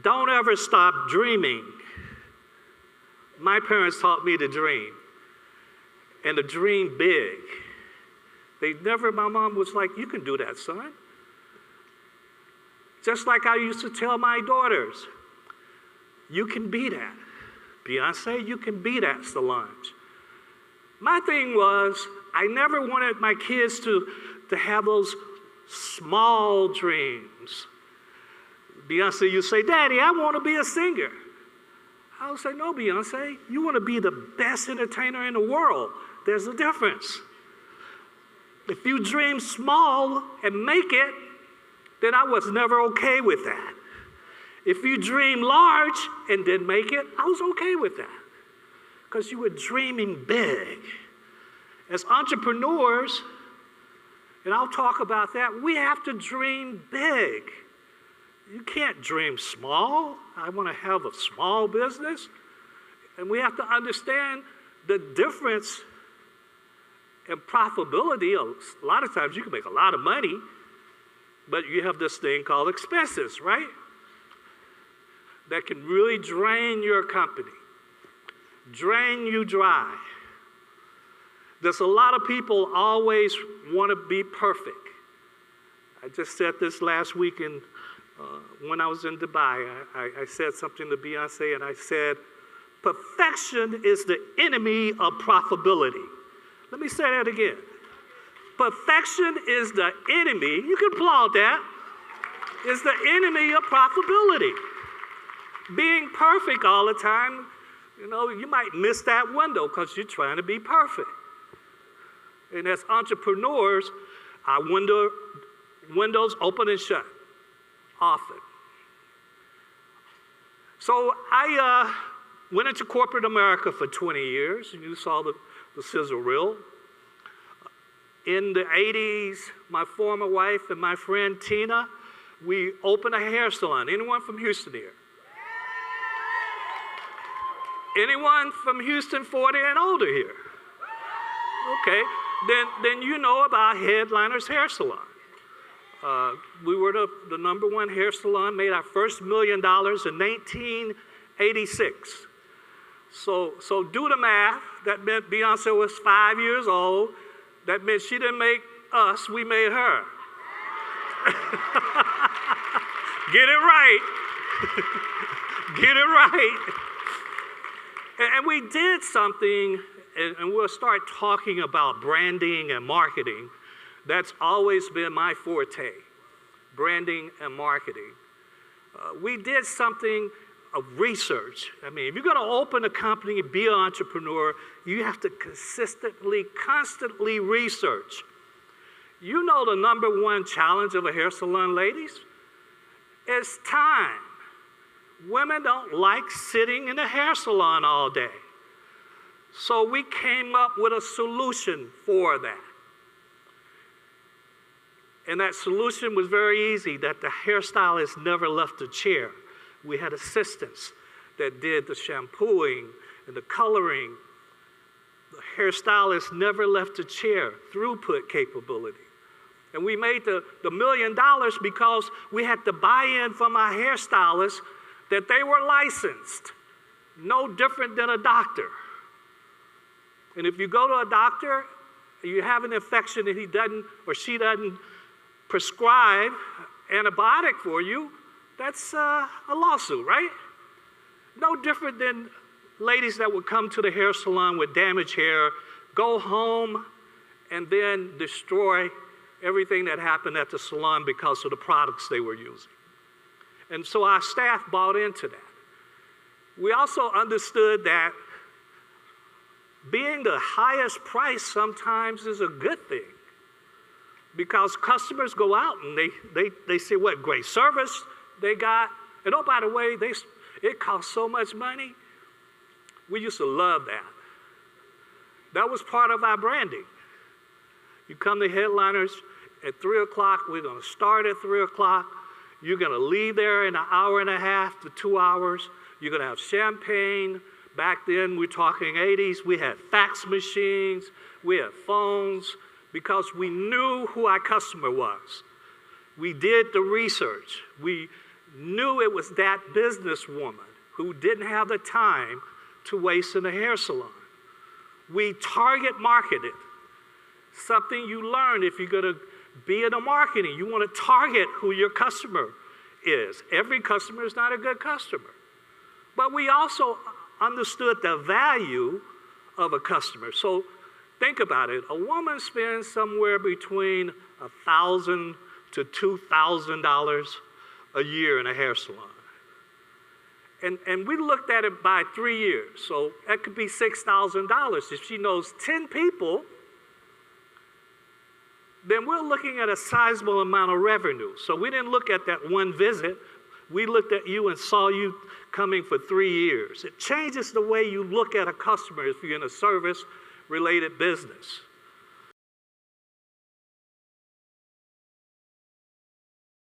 don't ever stop dreaming. My parents taught me to dream, and to dream big. My mom was like, you can do that, son. Just like I used to tell my daughters, you can be that. Beyonce, you can be that, Solange. My thing was, I never wanted my kids to have those small dreams. Beyonce, you say, Daddy, I want to be a singer. I would say, no, Beyonce, you want to be the best entertainer in the world. There's a difference. If you dream small and make it, then I was never okay with that. If you dream large and didn't make it, I was okay with that. Because you were dreaming big. As entrepreneurs, and I'll talk about that, we have to dream big. You can't dream small. I want to have a small business. And we have to understand the difference in profitability. A lot of times you can make a lot of money, but you have this thing called expenses, right? That can really drain your company, drain you dry. There's a lot of people always want to be perfect. I just said this last week when I was in Dubai. I said something to Beyonce, and I said, perfection is the enemy of profitability. Let me say that again. Perfection is the enemy, you can applaud that, is the enemy of profitability. Being perfect all the time, you might miss that window because you're trying to be perfect. And as entrepreneurs, our windows open and shut often. So I went into corporate America for 20 years, and you saw the sizzle reel. In the 80s, my former wife and my friend Tina, we opened a hair salon. Anyone from Houston here? Anyone from Houston 40 and older here? Okay, then you know about Headliner's Hair Salon. We were the #1 hair salon, made our first $1 million in 1986. So do the math. That meant Beyonce was 5 years old. That meant she didn't make us, we made her. Get it right. Get it right. And we did something, and we'll start talking about branding and marketing. That's always been my forte, branding and marketing. We did something of research. I mean, if you're going to open a company and be an entrepreneur, you have to constantly research. You know the #1 challenge of a hair salon, ladies? It's time. Women don't like sitting in a hair salon all day. So we came up with a solution for that. And that solution was very easy, that the hairstylist never left the chair. We had assistants that did the shampooing and the coloring. The hairstylist never left the chair, throughput capability. And we made the $1 million because we had the buy-in from our hairstylists that they were licensed, no different than a doctor. And if you go to a doctor, and you have an infection and he doesn't or she doesn't prescribe antibiotic for you, that's a lawsuit, right? No different than ladies that would come to the hair salon with damaged hair, go home, and then destroy everything that happened at the salon because of the products they were using. And so our staff bought into that. We also understood that being the highest price sometimes is a good thing, because customers go out and they say what great service they got. And oh, by the way, it costs so much money. We used to love that. That was part of our branding. You come to Headliners at 3 o'clock, we're going to start at 3 o'clock. You're going to leave there in an hour and a half to 2 hours. You're going to have champagne. Back then, we're talking 80s, we had fax machines, we had phones, because we knew who our customer was. We did the research. We knew it was that businesswoman who didn't have the time to waste in a hair salon. We target marketed. Something you learn if you're going to be in the marketing. You want to target who your customer is. Every customer is not a good customer. But we also understood the value of a customer. So think about it. A woman spends somewhere between $1,000 to $2,000 a year in a hair salon. And we looked at it by 3 years. So that could be $6,000. If she knows 10 people, then we're looking at a sizable amount of revenue. So we didn't look at that one visit. We looked at you and saw you coming for 3 years. It changes the way you look at a customer if you're in a service-related business.